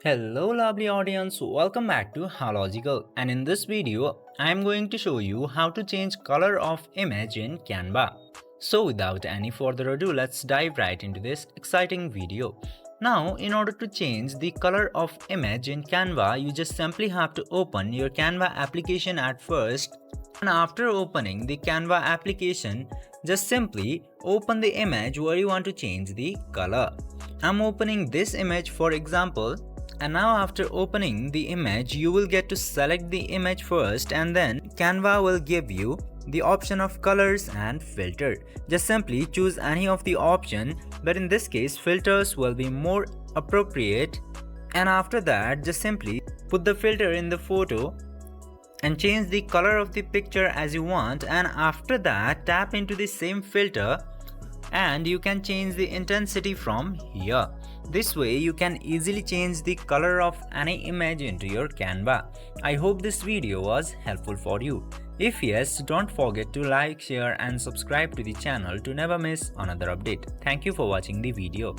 Hello lovely audience, welcome back to How Logical, and in this video I am going to show you how to change color of image in Canva. So without any further ado, let's dive right into this exciting video. Now in order to change the color of image in Canva, you just simply have to open your Canva application at first, and after opening the Canva application, just simply open the image where you want to change the color. I'm opening this image for example. And now after opening the image, you will get to select the image first, and then Canva will give you the option of colors and filter. Just simply choose any of the option, but in this case filters will be more appropriate. And after that, just simply put the filter in the photo and change the color of the picture as you want, and after that tap into the same filter and you can change the intensity from here. This way you can easily change the color of any image into your Canva. I hope this video was helpful for you. If yes, don't forget to like, share and subscribe to the channel to never miss another update. Thank you for watching the video.